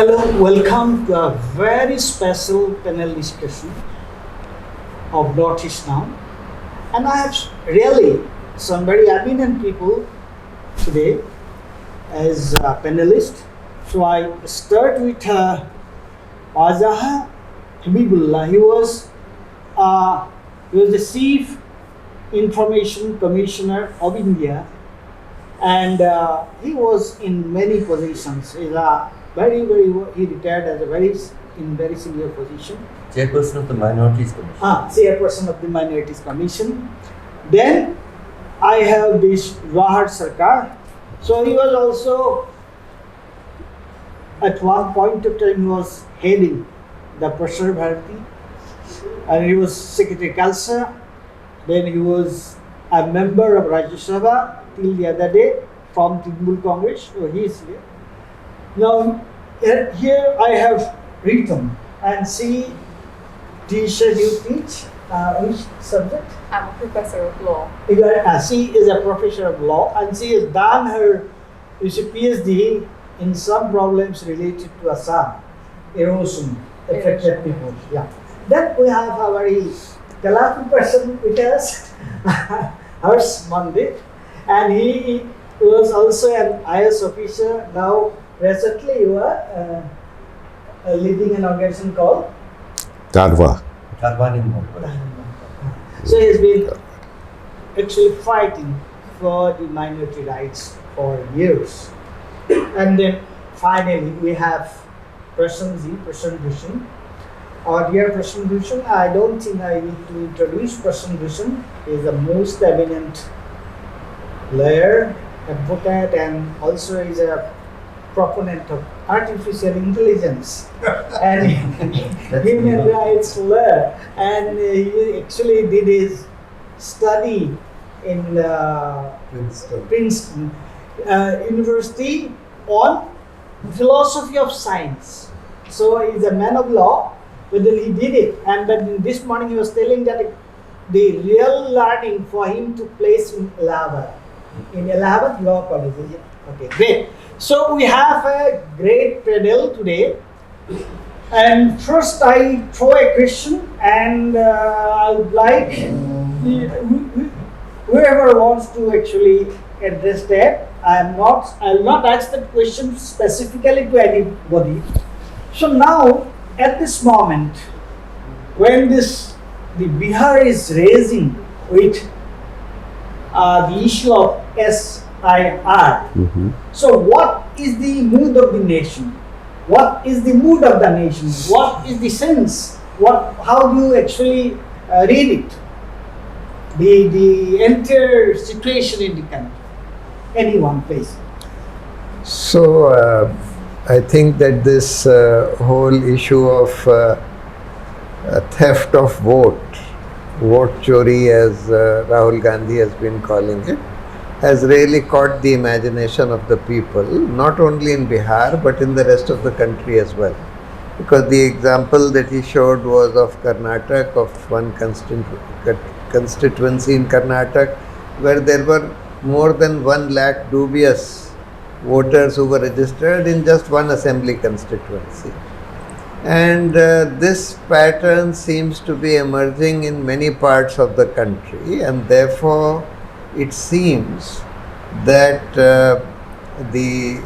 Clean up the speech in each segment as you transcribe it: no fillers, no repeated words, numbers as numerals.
Hello, welcome to a very special panel discussion of Northeast now. And I have really some very eminent people today as panelists. So I start with Azaha Habibullah. He was the Chief Information Commissioner of India, and he was in many positions. He's a he retired as a very senior position. Chairperson of the Minorities Commission. Chairperson of the Minorities Commission. Then I have this Rahul Sarkar. So he was also at one point of time he was heading the Prasar Bharati, and he was Secretary Khalsa. Then he was a member of Rajya Sabha till the other day from Trinamool Congress. So he is here. Now here I have written and see. Teacher, you teach which subject? I'm a professor of law. She is a professor of law, and she has done her PhD in some problems related to Assam, erosion, affected people. Yeah. Then we have a very colorful person with us, Harsh Mandit, and he was also an IS officer. Now, recently you are leading an organization called Tarwa. So he has been actually fighting for the minority rights for years. And then finally we have Prasan Bhushan. Our dear Prasan Bhushan, I don't think I need to introduce Prasan Bhushan. He is the most eminent lawyer, advocate, and also is a proponent of artificial intelligence and human rights law, and he actually did his study in Princeton University on philosophy of science. So he's a man of law, but then he did it, and then this morning he was telling that the real learning for him took place in Allahabad Law College. Okay, great. So we have a great panel today, and first I throw a question, and I would like whoever wants to actually address that. I will not ask that question specifically to anybody. So now at this moment, when the Bihar is raising with the issue of SIR. So what is the mood of the nation? What is the mood of the nation? What is the sense? How do you actually read it? The entire situation in the country. Anyone, please. So I think that this whole issue of theft of vote chori, as Rahul Gandhi has been calling it, has really caught the imagination of the people, not only in Bihar but in the rest of the country as well. Because the example that he showed was of Karnataka, of one constituency in Karnataka, where there were more than 1 lakh dubious voters who were registered in just one assembly constituency. And this pattern seems to be emerging in many parts of the country, and therefore it seems that the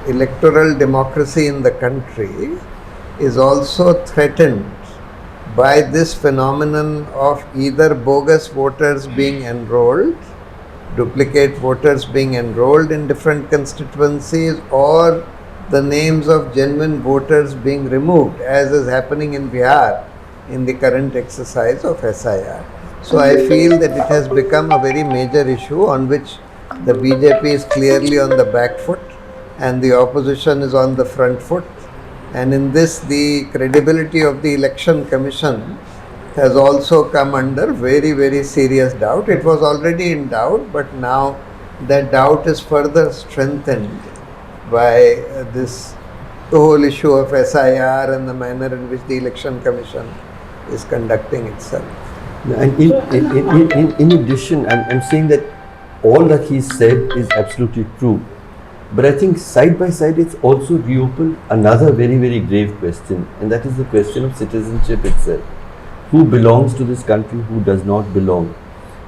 electoral democracy in the country is also threatened by this phenomenon of either bogus voters being enrolled, duplicate voters being enrolled in different constituencies, or the names of genuine voters being removed, as is happening in Bihar in the current exercise of SIR. So I feel that it has become a very major issue on which the BJP is clearly on the back foot and the opposition is on the front foot. And in this, the credibility of the Election Commission has also come under very, very serious doubt. It was already in doubt, but now that doubt is further strengthened by the whole issue of SIR and the manner in which the Election Commission is conducting itself. And in addition, I'm saying that all that he said is absolutely true. But I think side by side it's also reopened another very, very grave question, and that is the question of citizenship itself. Who belongs to this country, who does not belong?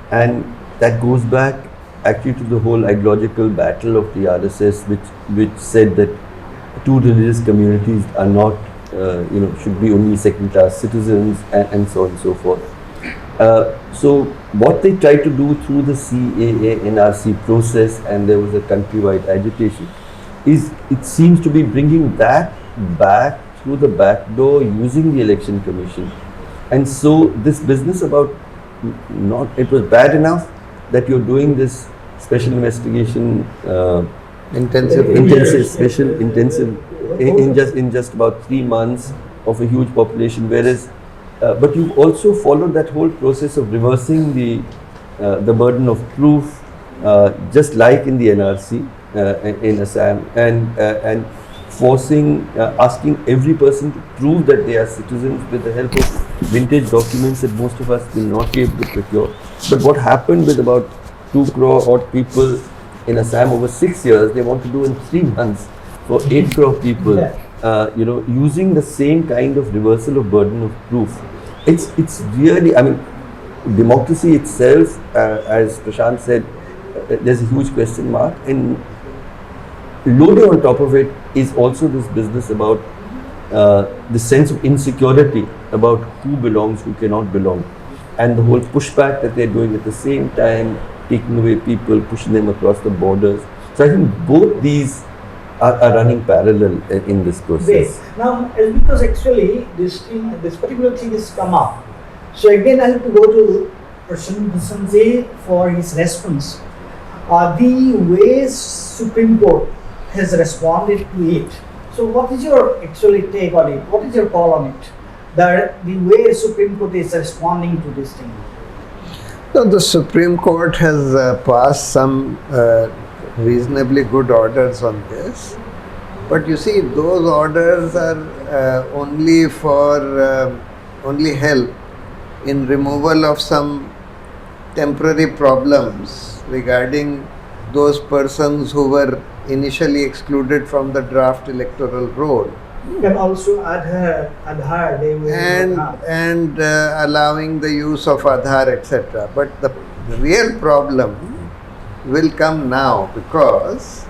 And that goes back actually to the whole ideological battle of the RSS, which said that two religious communities are not, should be only second-class citizens, and so on and so forth. So what they tried to do through the CAA NRC process, and there was a countrywide agitation, is it seems to be bringing that back through the back door using the election commission. And so this business about it was bad enough that you're doing this special investigation, intensive in just about 3 months of a huge population, whereas but you've also followed that whole process of reversing the burden of proof, just like in the NRC in Assam, and forcing, asking every person to prove that they are citizens with the help of vintage documents that most of us will not be able to procure. But what happened with about 2 crore odd people in Assam over 6 years, they want to do in 3 months for 8 crore people. Using the same kind of reversal of burden of proof. It's really, I mean, democracy itself, as Prashant said, there's a huge question mark, and loaded on top of it is also this business about the sense of insecurity about who belongs, who cannot belong, and the whole pushback that they're doing at the same time, taking away people, pushing them across the borders. So I think both these are running parallel in this process. Now, because actually this particular thing has come up, so again I have to go to Prashant Bhushanji for his response. The way Supreme Court has responded to it. So what is your actually take on it? What is your call on it? The way Supreme Court is responding to this thing. So the Supreme Court has passed some reasonably good orders on this, but you see, those orders are only help in removal of some temporary problems regarding those persons who were initially excluded from the draft electoral roll. You can also Aadhaar, they will and allowing the use of Aadhaar, etc. But the real problem will come now, because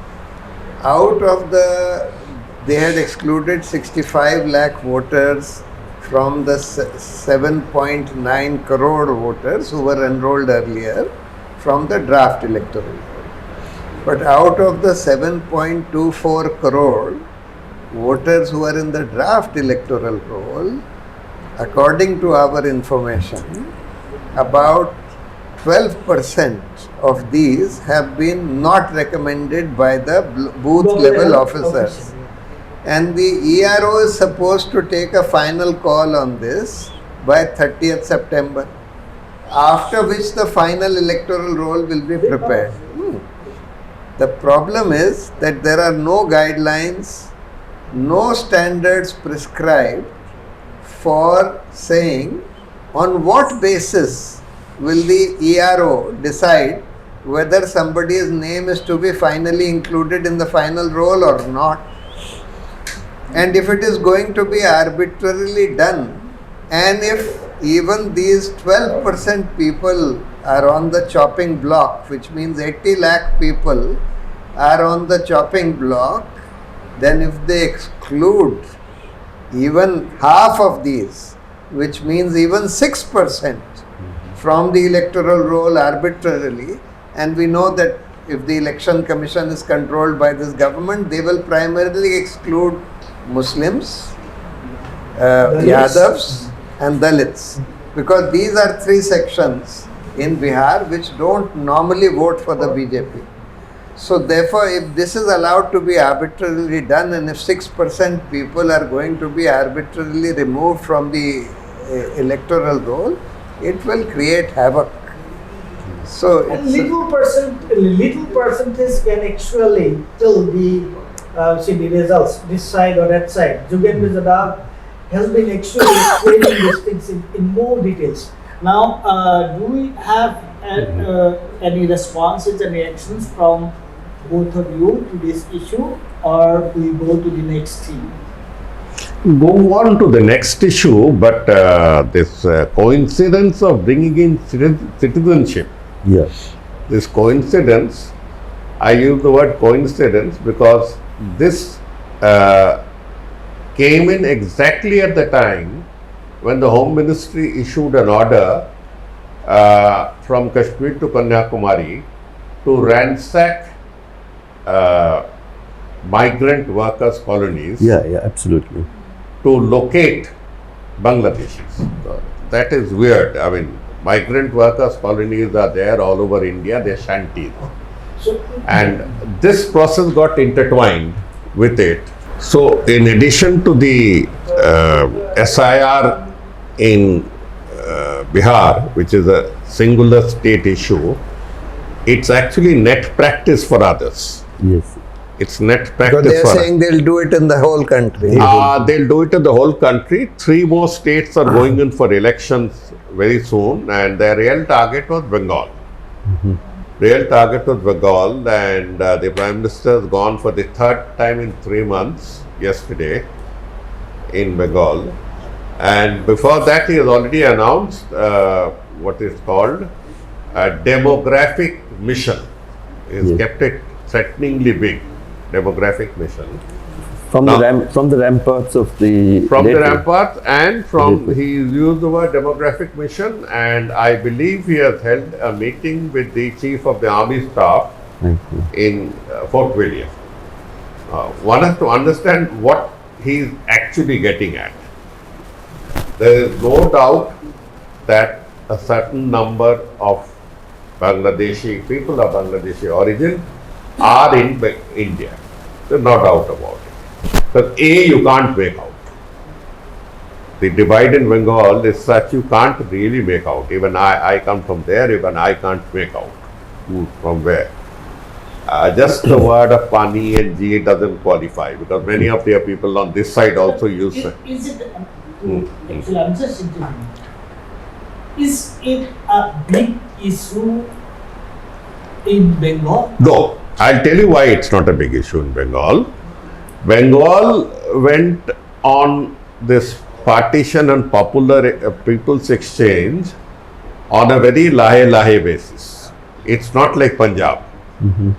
they had excluded 65 lakh voters from the 7.9 crore voters who were enrolled earlier from the draft electoral roll. But out of the 7.24 crore voters who are in the draft electoral roll, according to our information, about 12% of these have been not recommended by the booth level officers. And the ERO is supposed to take a final call on this by 30th September, after which the final electoral roll will be prepared. The problem is that there are no guidelines, no standards prescribed for saying on what basis will the ERO decide whether somebody's name is to be finally included in the final roll or not. And if it is going to be arbitrarily done, and if even these 12% people are on the chopping block, which means 80 lakh people are on the chopping block, then if they exclude even half of these, which means even 6% from the electoral roll arbitrarily, and we know that if the election commission is controlled by this government, they will primarily exclude Muslims, Yadavs and Dalits, because these are 3 sections in Bihar which don't normally vote for the BJP. So therefore, if this is allowed to be arbitrarily done, and if 6% people are going to be arbitrarily removed from the electoral roll, it will create havoc. So and little percentage can actually tell the results, this side or that side. Jugendra Jadhav has been actually explaining these things in more details. Now, do we have any responses and reactions from both of you to this issue, or we go to the next theme? Go on to the next issue, but this coincidence of bringing in citizenship, Yes. this coincidence, I use the word coincidence because this came in exactly at the time when the Home Ministry issued an order from Kashmir to Kanyakumari to ransack migrant workers' colonies Yeah, absolutely. to locate Bangladeshis. So that is weird. I mean, migrant workers' colonies are there all over India, they're shanties. So, And this process got intertwined with it. So, in addition to the SIR in Bihar, which is a singular state issue, it's actually net practice for others. Yes. It's net Because practice they are for saying they'll do it in the whole country. They'll do it in the whole country. 3 more states are going in for elections very soon, and their real target was Bengal. Real target was Bengal, and the Prime Minister has gone for the 3rd time in 3 months yesterday in Bengal. And before that, he has already announced what is called a demographic mission. He has Yes. kept it threateningly big. Demographic mission. From Now- from the ramparts of the From the Gateway. ramparts and from Gateway. he used the word demographic mission, and I believe he has held a meeting with the chief of the army staff Thank you. in Fort William. One has to understand what he is actually getting at. There is no doubt that a certain number of Bangladeshi people of Bangladeshi origin are in India. There's no doubt about it. Because you can't make out. The divide in Bengal is such you can't really make out. Even I come from there, even I can't make out who's from where. Just the word of Pani and G doesn't qualify because many of their people on this side also use it. Is it, actually, I'm just interested. Is it a big issue in Bengal? No, I'll tell you why it's not a big issue in Bengal. Bengal went on this partition and popular people's exchange on a very lahe basis. It's not like Punjab.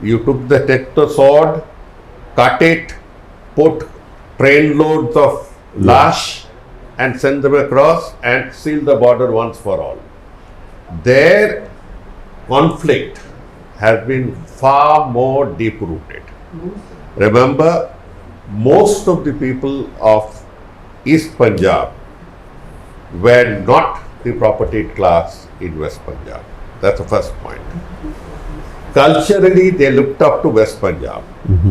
You took the sword, cut it, put train loads of lash and send them across and seal the border once for all. Their conflict has been far more deep rooted. Remember, most of the people of East Punjab were not the propertied class in West Punjab. That's the first point. Culturally, they looked up to West Punjab.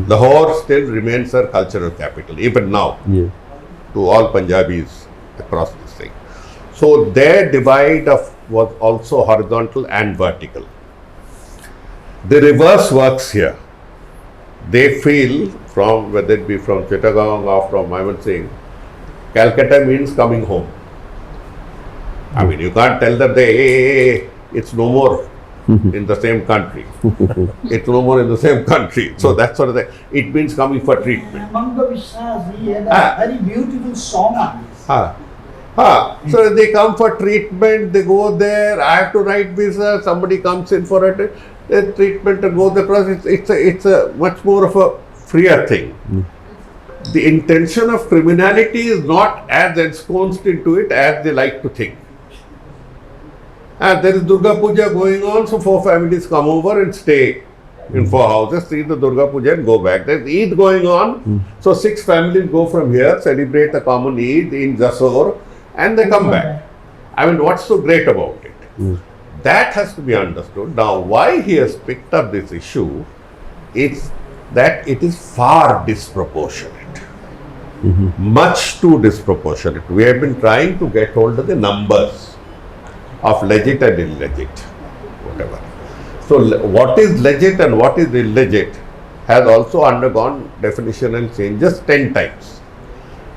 Lahore still remains their cultural capital, even now, Yeah. to all Punjabis across this thing. So their divide was also horizontal and vertical. The reverse works here. They feel from, whether it be from Chittagong or from Mymensingh, Calcutta means coming home. I mean, you can't tell them it's no more in the same country. It's no more in the same country. So that's sort of the, it means coming for treatment. Among the Vishnas, he had a Ah. very beautiful song on this. So they come for treatment, they go there, I have to write visa, somebody comes in for a treatment and goes across. It's a much more of a freer thing. The intention of criminality is not as ensconced into it as they like to think. And there is Durga Puja going on, so 4 families come over and stay in 4 houses, see the Durga Puja and go back. There's Eid going on, so 6 families go from here, celebrate a common Eid in Jasor, and they come back. I mean, what's so great about it? That has to be understood. Now, why he has picked up this issue is that it is far disproportionate. Much too disproportionate. We have been trying to get hold of the numbers of legit and illegit, whatever. So, what is legit and what is illegit has also undergone definition and changes 10 times.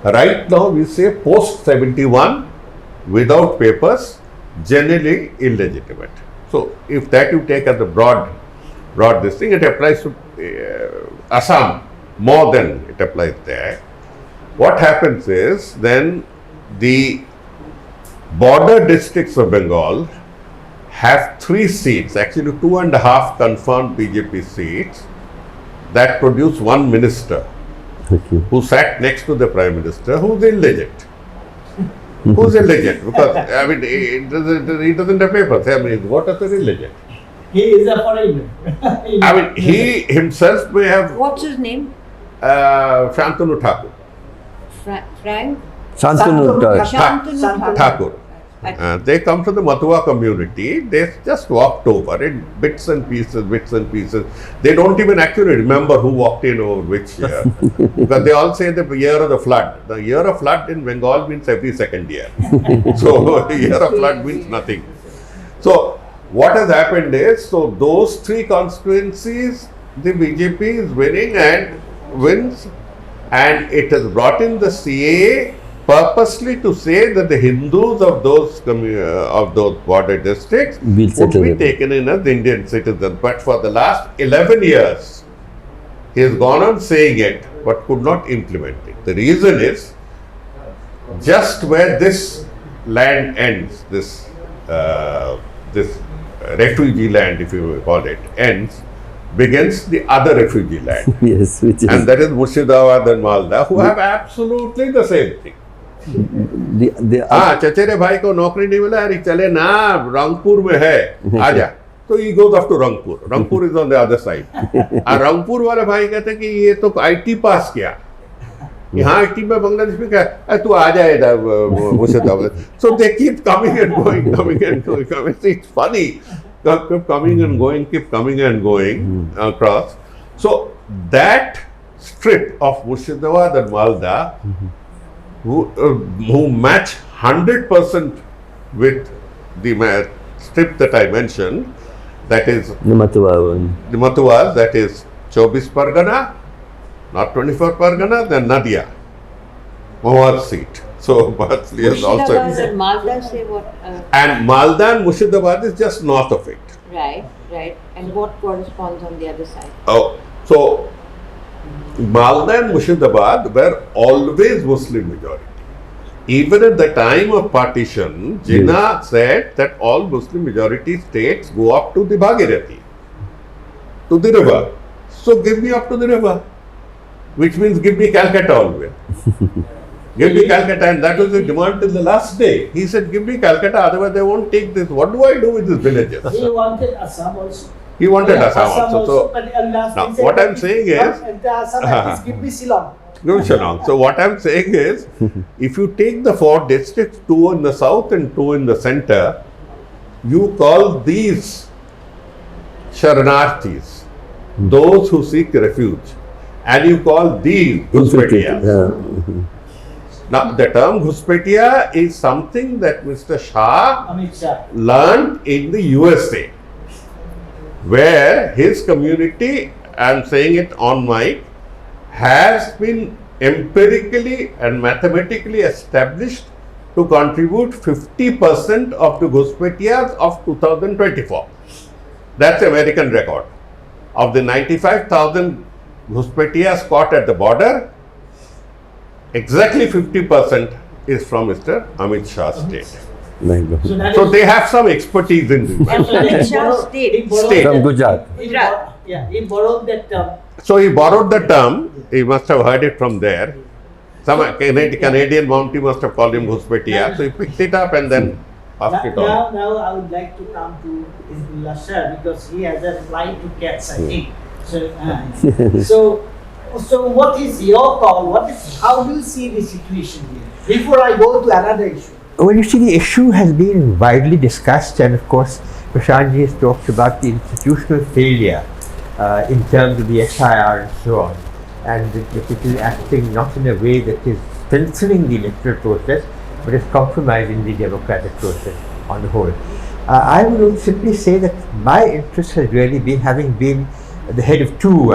Right now, we say post 71 without papers, generally illegitimate. So, if that you take as a broad this thing, it applies to Assam more than it applies there. What happens is then the border districts of Bengal have 3 seats, actually 2.5 confirmed BJP seats that produce 1 minister who sat next to the Prime Minister, who's illegit. Who's illegit? Because I mean, he doesn't have papers. I mean, his voters are illegit. He is a foreigner. I mean, he himself may have What's his name? Shantanu Thakur. Frank? Shantanu Shantanu Thakur. They come to the Matua community, they just walked over in bits and pieces. They don't even actually remember who walked in over which year. Because they all say the year of the flood. The year of flood in Bengal means every second year. So the year of flood means nothing. So what has happened is, so those 3 constituencies, the BJP is winning and wins, and it has brought in the CAA purposely to say that the Hindus of those border districts would be taken in as Indian citizens. But for the last 11 years, he has gone on saying it but could not implement it. The reason is, just where this land ends, this refugee land, if you will call it, ends, begins the other refugee land. Yes, which is And that is Murshidabad and Malda, who have absolutely the same thing. चचेरे भाई को नौकरी नहीं मिला, अरे चले ना रंगपुर में है, आजा. तो he goes off to Rangpur. Rangpur is on the other side. और रंगपुर वाले भाई कहते हैं कि ये तो IT पास किया, यहाँ IT में बांग्लादेश में क्या, अरे तू आ जाए इधर Murshidabad. So they keep coming and going. It's funny. Keep coming and going across. So that strip of Murshidabad and Malda, who match 100% with the strip that I mentioned, that is the Matuwas, that is 24 Pargana, not 24 Pargana, then Nadia, Mawar seat. So Bhatsli is also. Murshidabad and Malda say what? And Malda and Murshidabad is just north of it. Right. And what corresponds on the other side? Oh, so Malda and Murshidabad were always Muslim majority. Even at the time of partition, Jinnah said that all Muslim majority states go up to the Bhagirathi, to the river. So give me up to the river, which means give me Calcutta always. Give me Calcutta, and that was the demand till the last day. He said, give me Calcutta, otherwise they won't take this. What do I do with these villages? He wanted Assam also. He wanted Assam also. So, but last now, he said, what I'm saying is, Assam, at least give me Shillong. no, Shillong. So what I'm saying is, if you take the 4 districts, 2 in the south and 2 in the center, you call these Sharanarthis, those who seek refuge, and you call these Ghuspetia. Now, the term Ghuspetia is something that Mr. Shah learned in the USA, where his community, I'm saying it on mic, has been empirically and mathematically established to contribute 50% of the Ghuspetias of 2024. That's American record. Of the 95,000 Ghuspetias caught at the border, exactly 50% is from Mr. Amit Shah's state. So they have some expertise in this. Amit Shah's state. from Gujarat. He borrowed that term. So he borrowed the term, he must have heard it from there. Some Canadian Mountie must have called him Ghuspetia. So he picked it up and then passed it on. Now I would like to come to Hizbullah Shah because he has a flight to catch, I think. So what is your call? How do you see the situation here? Before I go to another issue. Well, you see, the issue has been widely discussed, and of course, Prashantji has talked about the institutional failure in terms of the SIR and so on, and that it is acting not in a way that is strengthening the electoral process, but is compromising the democratic process on the whole. I would simply say that my interest has really been, having been the head of 2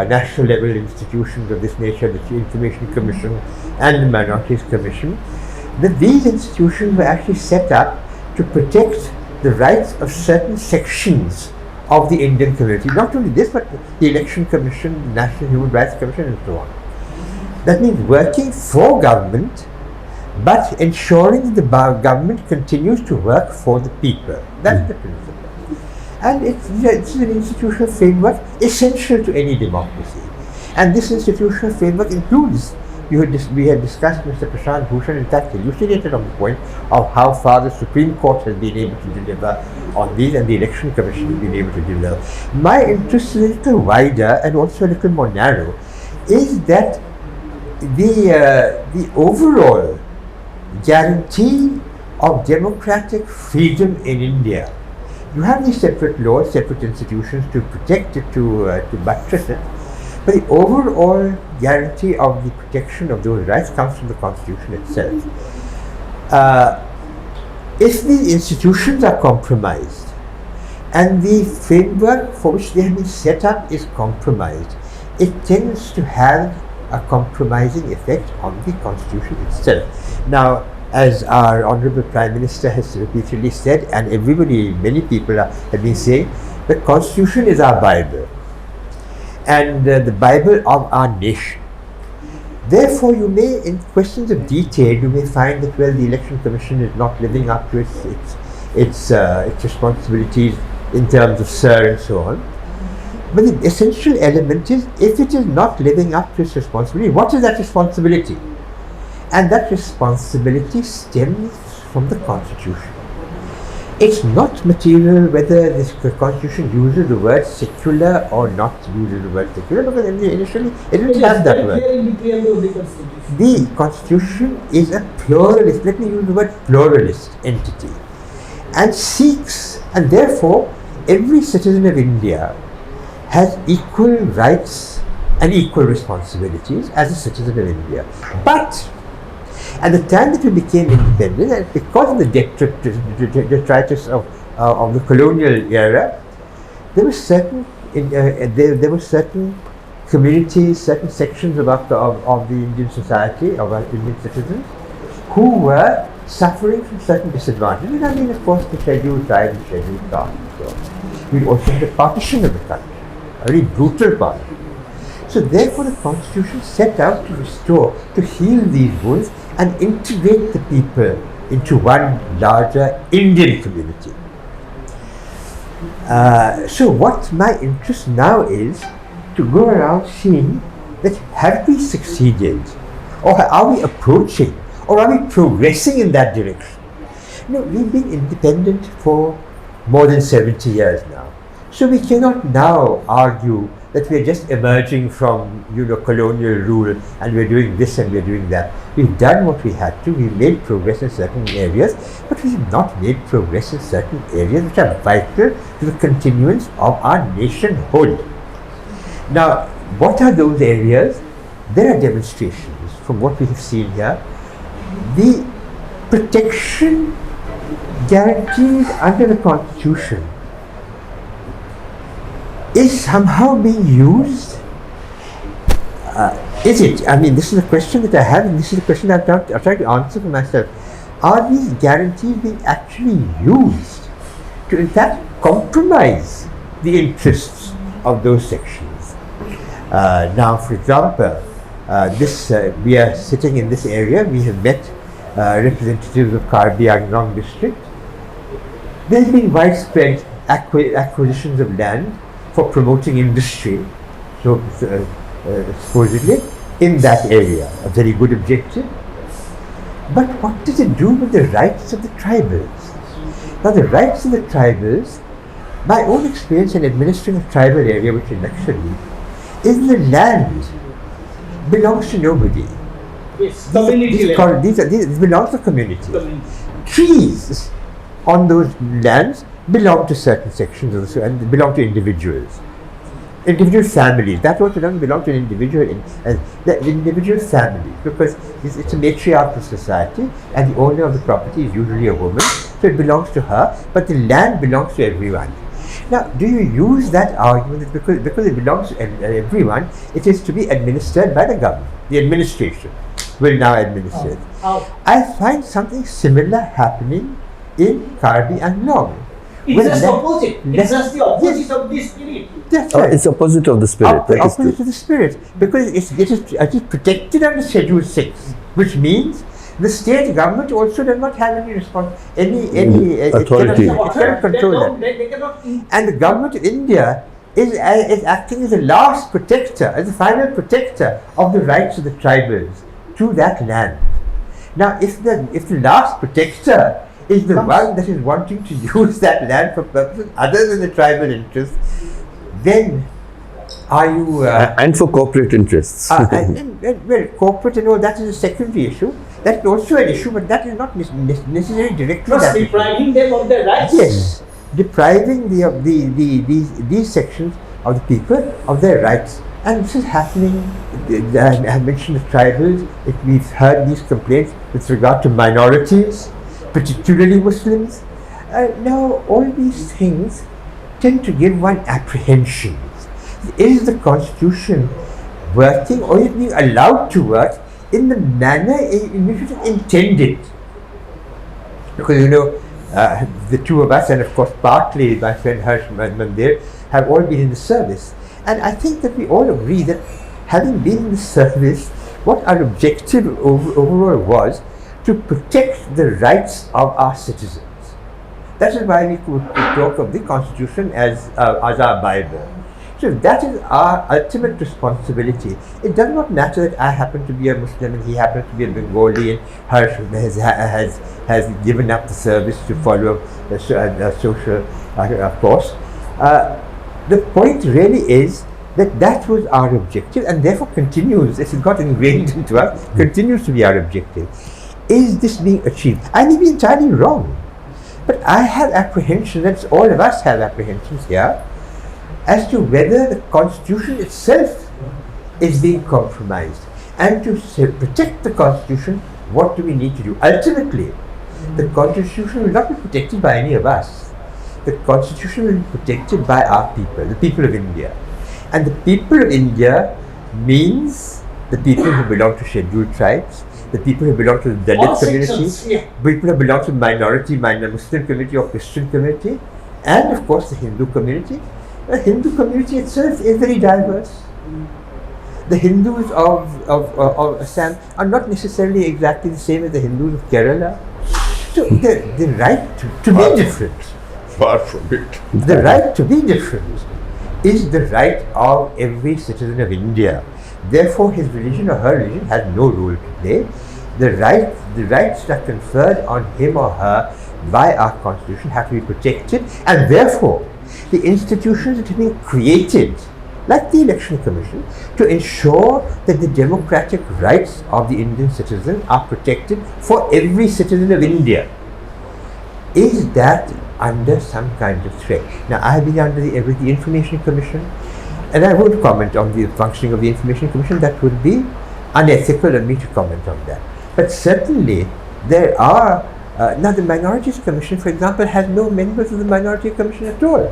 national level institutions of this nature, the Information Commission and the Minorities Commission, that these institutions were actually set up to protect the rights of certain sections of the Indian community. Not only this, but the Election Commission, National Human Rights Commission, and so on. That means working for government, but ensuring the government continues to work for the people. That's the principle. And it's an institutional framework essential to any democracy. And this institutional framework includes, we had discussed, Mr. Prashant Bhushan, in fact, elucidated on the point of how far the Supreme Court has been able to deliver on these, and the Election Commission has been able to deliver. My interest is a little wider and also a little more narrow, is that the overall guarantee of democratic freedom in India. You have these separate laws, separate institutions to protect it, to buttress it, but the overall guarantee of the protection of those rights comes from the Constitution itself. If the institutions are compromised and the framework for which they have been set up is compromised, it tends to have a compromising effect on the Constitution itself. Now, as our Honourable Prime Minister has repeatedly said, and everybody, many people have been saying, the Constitution is our Bible, and the Bible of our nation. Therefore, you may, in questions of detail, you may find that, well, the Election Commission is not living up to its responsibilities in terms of SIR and so on. But the essential element is, if it is not living up to its responsibility, what is that responsibility? And that responsibility stems from the Constitution. It's not material whether the Constitution uses the word secular or not uses the word secular, because initially it didn't have that word. The Constitution is a pluralist, let me use the word pluralist entity, and seeks, and therefore every citizen of India has equal rights and equal responsibilities as a citizen of India. But at the time that we became independent, and because of the detritus of the colonial era, there were certain communities, certain sections of the Indian society, of our Indian citizens, who were suffering from certain disadvantages. And I mean, of course, the scheduled tribes and scheduled castes and so on. We also had a partition of the country, a very brutal partition. So therefore the Constitution set out to restore, to heal these wounds and integrate the people into one larger Indian community. So what my interest now is to go around seeing that have we succeeded, or are we approaching, or are we progressing in that direction? No, we've been independent for more than 70 years now. So we cannot now argue that we are just emerging from, colonial rule and we're doing this and we're doing that. We've done what we had to. We've made progress in certain areas, but we have not made progress in certain areas which are vital to the continuance of our nationhood. Now, what are those areas? There are demonstrations from what we have seen here. The protection guaranteed under the Constitution is somehow being used. Is it? I mean, this is a question that I have, and this is a question I've tried to answer for myself. Are these guarantees being actually used to, in fact, compromise the interests of those sections? Now, for example, we are sitting in this area. We have met representatives of Karbi Anglong district. There's been widespread acquisitions of land for promoting industry, so supposedly, in that area. A very good objective. But what does it do with the rights of the tribals? Now, the rights of the tribals, my own experience in administering a tribal area, which is Lakshadweep, is the land belongs to nobody. Yes, community land. These belongs to community. Trees on those lands belong to certain sections and belong to individuals. Individual families, that also doesn't belong to an individual, the individual families, because it's a matriarchal society and the owner of the property is usually a woman, so it belongs to her, but the land belongs to everyone. Now, do you use that argument that because it belongs to everyone, it is to be administered by the government, the administration will now administer it. I find something similar happening in Karbi Anglong, It's just opposite. It's just the opposite of the spirit. That's right. It's opposite of the spirit. That is true. Opposite of the spirit, because it is protected under Schedule 6, which means the state government also does not have any Authority. It cannot control that. They cannot. And the government of India is acting as the last protector, as the final protector of the rights of the tribals to that land. Now, if the last protector is the one that is wanting to use that land for purposes other than the tribal interests, then are you... And for corporate interests. well, corporate and all, that is a secondary issue. That's also an issue, but that is not necessarily directly Plus that issue. depriving them of their rights. Yes, depriving these sections of the people of their rights. And this is happening. I have mentioned the tribals. We've heard these complaints with regard to minorities, particularly Muslims. Now, all these things tend to give one apprehensions. Is the constitution working, or is it being allowed to work in the manner in which it is intended? Because the two of us, and of course partly my friend Harsh Mandir, have all been in the service. And I think that we all agree that having been in the service, what our objective overall was to protect the rights of our citizens. That is why we could talk of the Constitution as our Bible. So that is our ultimate responsibility. It does not matter that I happen to be a Muslim and he happens to be a Bengali and Harsh has given up the service to follow the social course. The point really is that was our objective, and therefore continues, it got ingrained into us, continues to be our objective. Is this being achieved? I may be entirely wrong, but I have apprehension, that's all of us have apprehensions here, as to whether the Constitution itself is being compromised. And to protect the Constitution, what do we need to do? Ultimately, the Constitution will not be protected by any of us. The Constitution will be protected by our people, the people of India. And the people of India means the people who belong to scheduled tribes, the people who belong to the Dalit community, people who belong to minority, Muslim community or Christian community, and of course the Hindu community. The Hindu community itself is very diverse. The Hindus of Assam are not necessarily exactly the same as the Hindus of Kerala. So the right to be different. Far from it. The right to be different is the right of every citizen of India. Therefore, his religion or her religion has no role to play. The rights that are conferred on him or her by our Constitution have to be protected, and therefore, the institutions that have been created, like the Election Commission, to ensure that the democratic rights of the Indian citizen are protected for every citizen of India. Is that under some kind of threat? Now, I have been under the Information Commission, and I won't comment on the functioning of the Information Commission. That would be unethical of me to comment on that. But certainly, there are, now the Minorities Commission, for example, has no members of the Minority Commission at all.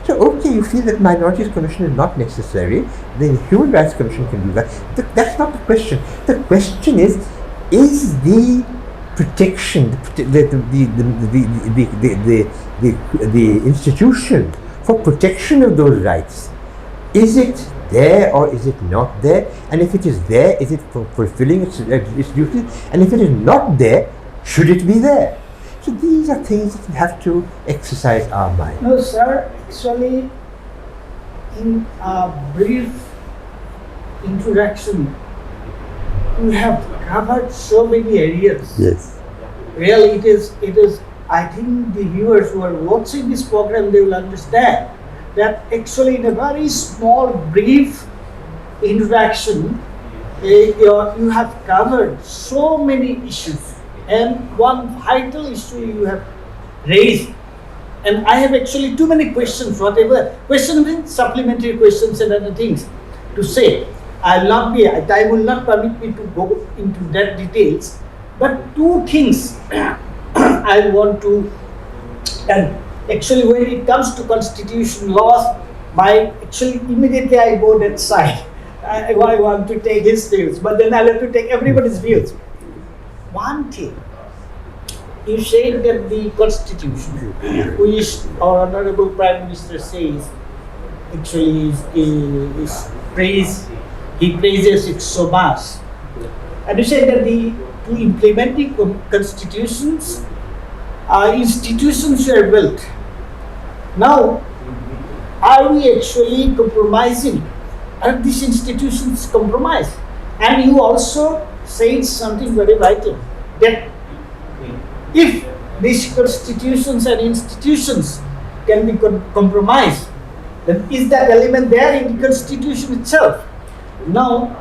So, okay, you feel that Minorities Commission is not necessary, the Human Rights Commission can do that. That's not the question. The question is the protection, the institution for protection of those rights, is it there or is it not there? And if it is there, is it fulfilling its duties? And if it is not there, should it be there? So these are things that we have to exercise our mind. No, sir. Actually, in a brief introduction, you have covered so many areas. Yes. Really, it is. I think the viewers who are watching this program, they will understand that actually in a very small, brief introduction, you have covered so many issues, and one vital issue you have raised. And I have actually too many questions, questions means supplementary questions and other things to say. Time will not permit me to go into that details, but two things I want to, and actually when it comes to constitution laws, immediately I go that side. I want to take his views, but then I'll have to take everybody's views. One thing, you said that the constitution, which our honorable Prime Minister says, actually is praised, he praises it so much. And you said that to implement the constitutions, institutions were built. Now, are we actually compromising? Are these institutions compromised? And you also said something very vital, that if these constitutions and institutions can be compromised, then is that element there in the constitution itself? Now,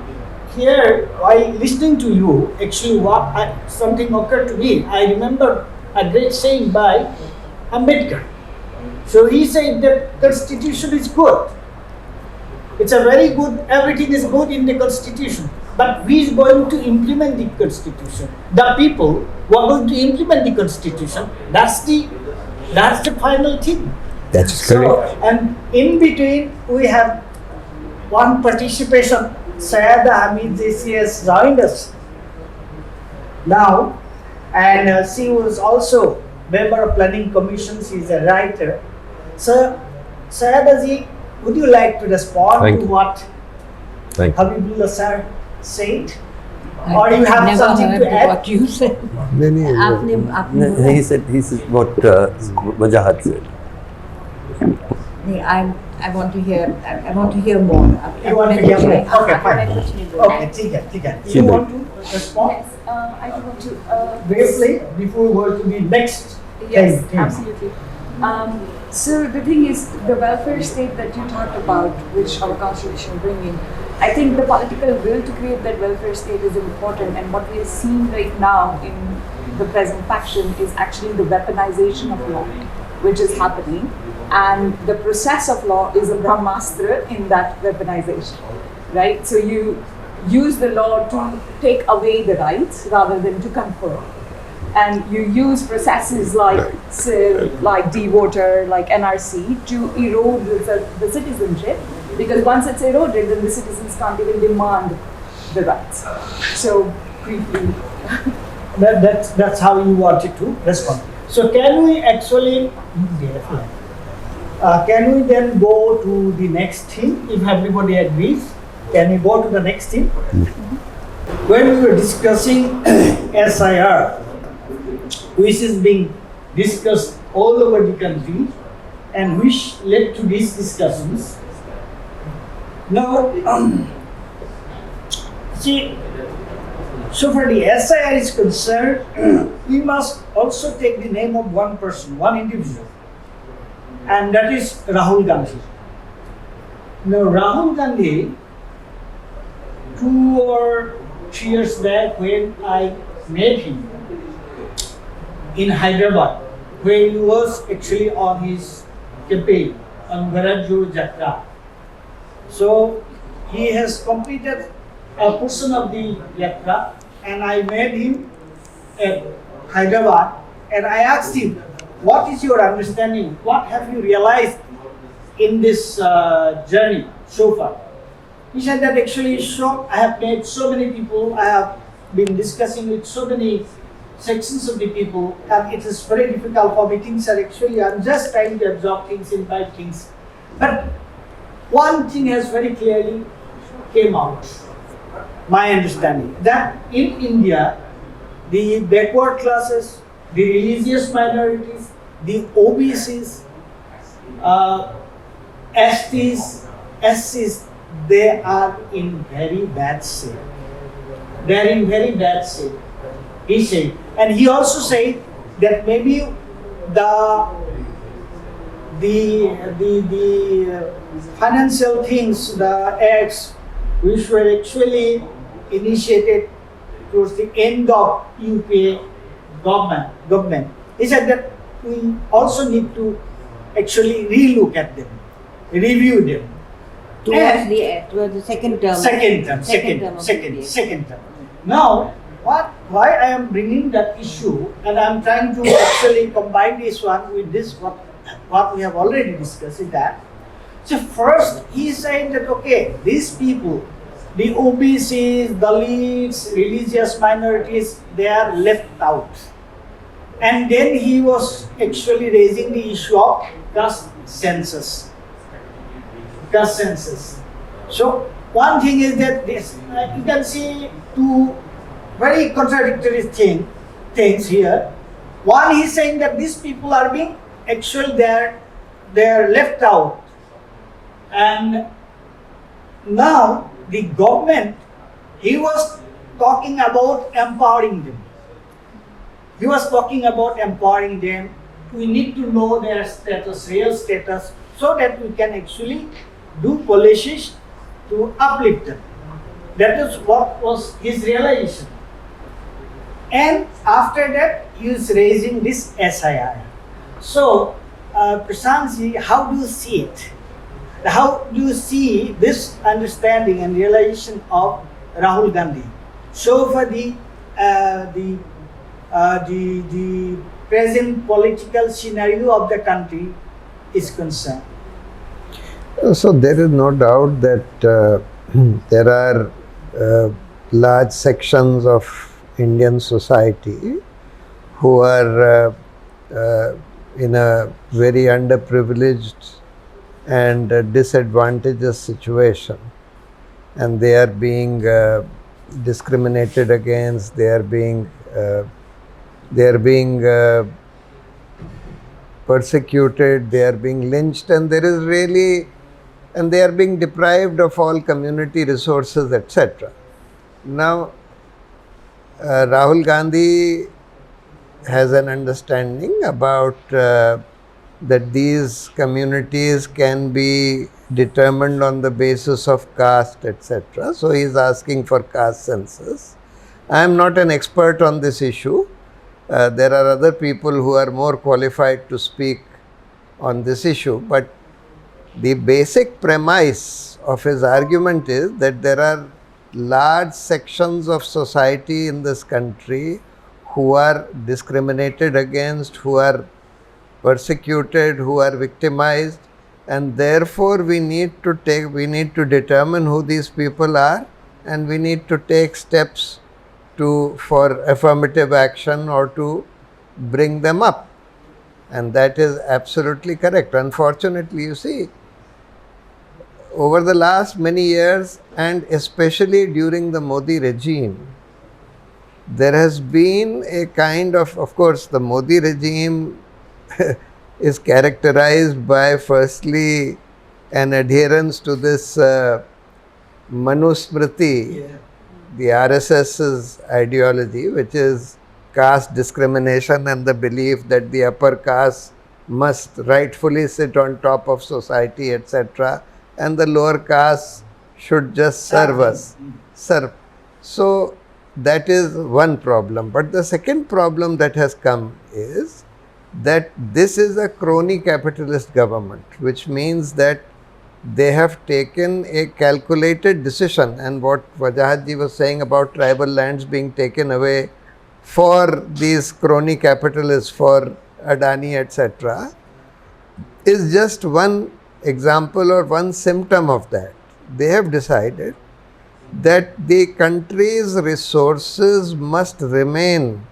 here, while listening to you, actually something occurred to me. I remember a great saying by Ambedkar. So he said that constitution is good. It's a very good, everything is good in the constitution. But who is going to implement the constitution? The people who are going to implement the constitution. That's the final thing. That's correct. And in between, we have one participation. Sayada Hamid JC has joined us now, and she was also member of planning commission. She is a writer. So, Sayada ji, would you like to respond Thank to you. what Thank you. Habibullah sir said, or you have never something heard to add? what you said. आपने He said, he said what Wajahat said. I want to hear more. You want to hear more? Okay, fine. Okay, ठीक है. You Chile. want to respond Yes, I do want to. briefly before we go to the next Yes, thing? absolutely. So the thing is, the welfare state that you talked about, which our constitution bring in, I think the political will to create that welfare state is important, and what we are seeing right now in the present faction is actually the weaponization of law, which is happening, and the process of law is a brahmastra in that weaponization, right? So you use the law to take away the rights rather than to confer. And you use processes like D-voter, like NRC, to erode the citizenship, because once it's eroded, then the citizens can't even demand the rights. So briefly, That's how you wanted to respond. So can we actually, can we then go to the next thing if everybody agrees? Can we go to the next thing? When we were discussing SIR, which is being discussed all over the country and which led to these discussions. Now, see, so far the SIR is concerned, we must also take the name of one person, one individual, and that is Rahul Gandhi. Now, Rahul Gandhi, 2 or 3 years back when I met him in Hyderabad, where he was actually on his campaign on Garaju Jatra. So he has completed a portion of the Yatra, and I met him at Hyderabad, and I asked him, what is your understanding? What have you realized in this journey so far? He said that actually I have met so many people, I have been discussing with so many sections of the people, and it is very difficult for me. Things are actually, I'm just trying to absorb things, imbibe things. But one thing has very clearly came out, my understanding, that in India, the backward classes, the religious minorities, the OBCs, STs, SCs, they are in very bad shape. They are in very bad shape, he said. And he also said that maybe the financial things, the acts which were actually initiated towards the end of UPA government, he said that we also need to actually relook at them, review them. Towards the second term. Second term. Now, why I am bringing that issue, and I am trying to actually combine this one with this what we have already discussed, is that. So first, he is saying that okay, these people, the OBCs, Dalits, religious minorities, they are left out. And then he was actually raising the issue of caste census. Caste census. So one thing is that this, you can see two very contradictory things here. One, he's saying that these people are being actually they're left out, and now the government, he was talking about empowering them. He was talking about empowering them. We need to know their status, real status, so that we can actually do policies to uplift them. That is what was his realization. And after that, he is raising this SIR. So, Prashantji, how do you see it? How do you see this understanding and realization of Rahul Gandhi? So for the present political scenario of the country is concerned. So there is no doubt that there are large sections of Indian society who are in a very underprivileged and disadvantageous situation, and they are being discriminated against, they are being persecuted, they are being lynched, and there is really, and they are being deprived of all community resources, etc. Now, Rahul Gandhi has an understanding about that these communities can be determined on the basis of caste, etc. So he is asking for caste census. I am not an expert on this issue. There are other people who are more qualified to speak on this issue, but the basic premise of his argument is that there are large sections of society in this country who are discriminated against, who are persecuted, who are victimized, and therefore we need to determine who these people are, and we need to take steps for affirmative action or to bring them up. And that is absolutely correct. Unfortunately, you see, over the last many years, and especially during the Modi regime, there has been a kind of course, the Modi regime is characterized by firstly an adherence to this Manusmriti, the RSS's ideology, which is caste discrimination and the belief that the upper caste must rightfully sit on top of society, etc., and the lower caste should just serve us. So that is one problem. But the second problem that has come is that this is a crony capitalist government, which means that they have taken a calculated decision, and what Wajahat was saying about tribal lands being taken away for these crony capitalists, for Adani, etc., is just one example or one symptom of that. They have decided that the country's resources must remain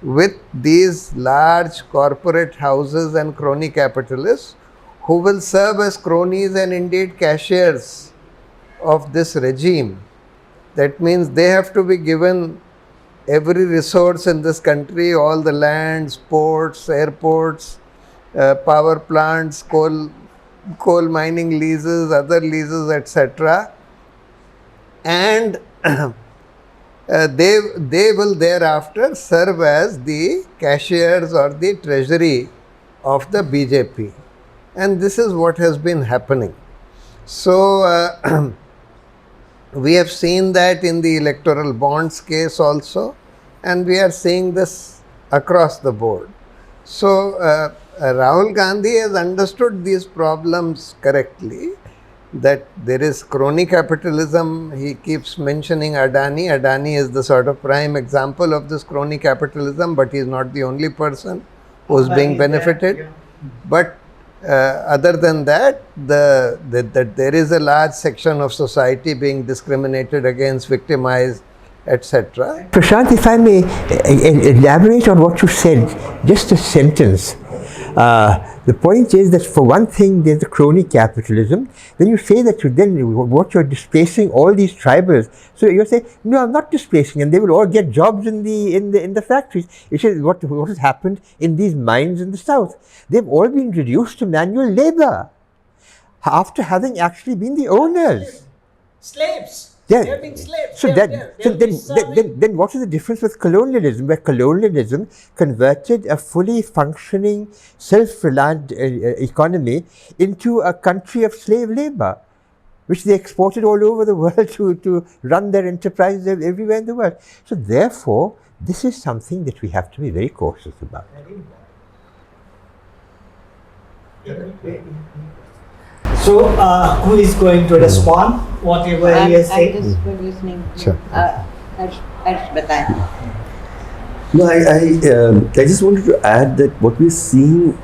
with these large corporate houses and crony capitalists who will serve as cronies and indeed cashiers of this regime. That means they have to be given every resource in this country, all the lands, ports, airports, power plants, coal mining leases, other leases, etc. And they will thereafter serve as the cashiers or the treasury of the BJP. And this is what has been happening. So, we have seen that in the electoral bonds case also, and we are seeing this across the board. So, Rahul Gandhi has understood these problems correctly, that there is crony capitalism. He keeps mentioning Adani. Adani is the sort of prime example of this crony capitalism, but he is not the only person who is being benefited. But other than that, that there is a large section of society being discriminated against, victimized, etc. Prashant, if I may elaborate on what you said, just a sentence. The point is that for one thing, there's the crony capitalism. Then you say that what you're displacing all these tribals. So you're saying, no, I'm not displacing them. They will all get jobs in the factories. It is what has happened in these mines in the south. They've all been reduced to manual labor after having actually been the owners. Slaves. Yeah. They're being slaves. So then what is the difference with colonialism, where colonialism converted a fully functioning, self-reliant economy into a country of slave labor, which they exported all over the world to run their enterprises everywhere in the world. So therefore, this is something that we have to be very cautious about. So, who is going to respond? Whatever he has I'm said. just listening. Sure. Harsh, बताएं. No, I just wanted to add that what we're seeing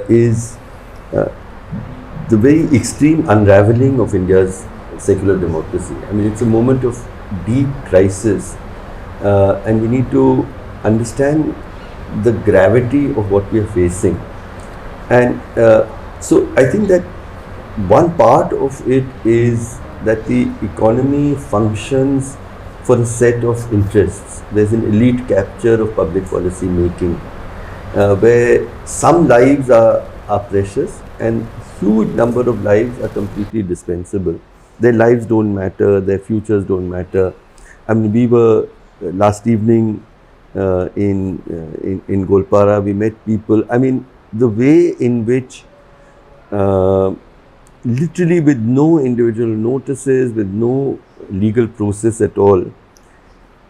is the very extreme unraveling of India's secular democracy. I mean, it's a moment of deep crisis, and we need to understand the gravity of what we are facing. And so I think that one part of it is that the economy functions for a set of interests. There's an elite capture of public policy making, where some lives are precious and huge number of lives are completely dispensable. Their lives don't matter, their futures don't matter. I mean, we were last evening in Golpara, we met people. I mean, the way in which literally with no individual notices, with no legal process at all,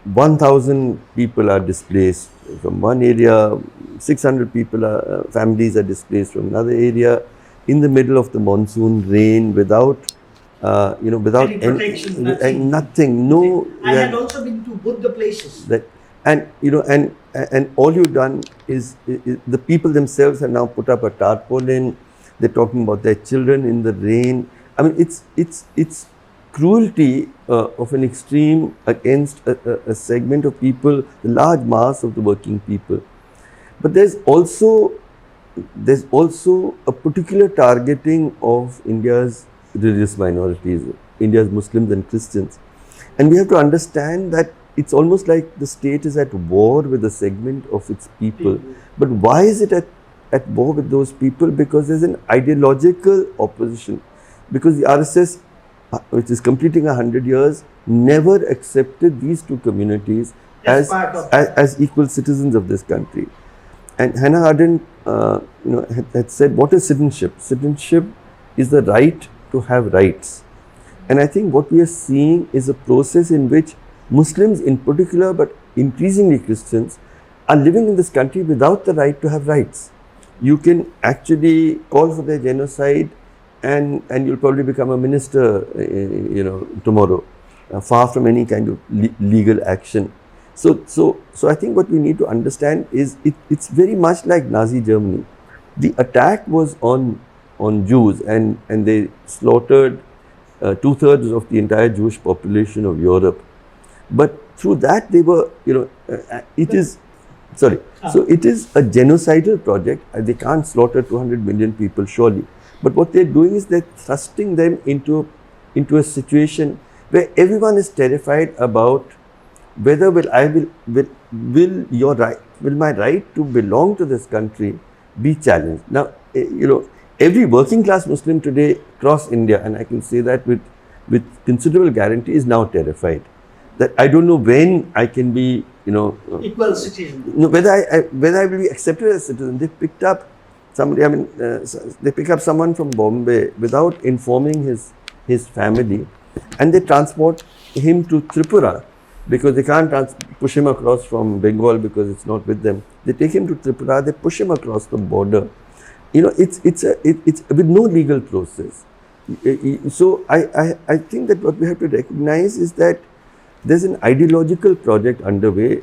1,000 people are displaced from one area, 600 people families are displaced from another area in the middle of the monsoon rain without without Any protection, nothing. No. I had also been to Buddha places. And all you've done is the people themselves have now put up a tarpaulin. They're talking about their children in the rain. I mean, it's cruelty of an extreme against a segment of people, the large mass of the working people. But there's also a particular targeting of India's religious minorities, India's Muslims and Christians. And we have to understand that it's almost like the state is at war with a segment of its people. But why is it at war with those people? Because there's an ideological opposition. Because the RSS, which is completing 100 years, never accepted these two communities as equal citizens of this country. And Hannah Arendt had said, what is citizenship? Citizenship is the right to have rights. And I think what we are seeing is a process in which Muslims in particular, but increasingly Christians, are living in this country without the right to have rights. You can actually call for their genocide and you'll probably become a minister, tomorrow, far from any kind of legal action. So I think what we need to understand is it's very much like Nazi Germany. The attack was on Jews and they slaughtered 2/3 of the entire Jewish population of Europe. But through that they were, it is a genocidal project. They can't slaughter 200 million people surely. But what they're doing is they're thrusting them into a situation where everyone is terrified about whether will my right to belong to this country be challenged. Now, every working class Muslim today across India, and I can say that with considerable guarantee, is now terrified that I don't know when I can be, equal citizen. Whether I will be accepted as a citizen. They picked up somebody. They pick up someone from Bombay without informing his family, and they transport him to Tripura because they can't push him across from Bengal because it's not with them. They take him to Tripura. They push him across the border. It's with no legal process. So I think that what we have to recognize is that there's an ideological project underway.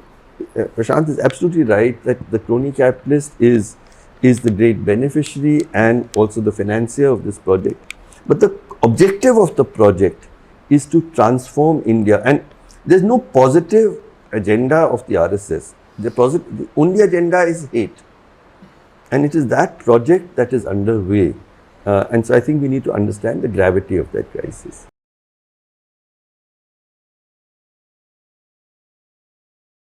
Prashant is absolutely right that the crony capitalist is the great beneficiary and also the financier of this project. But the objective of the project is to transform India. And there's no positive agenda of the RSS. The only agenda is hate. And it is that project that is underway. And so I think we need to understand the gravity of that crisis.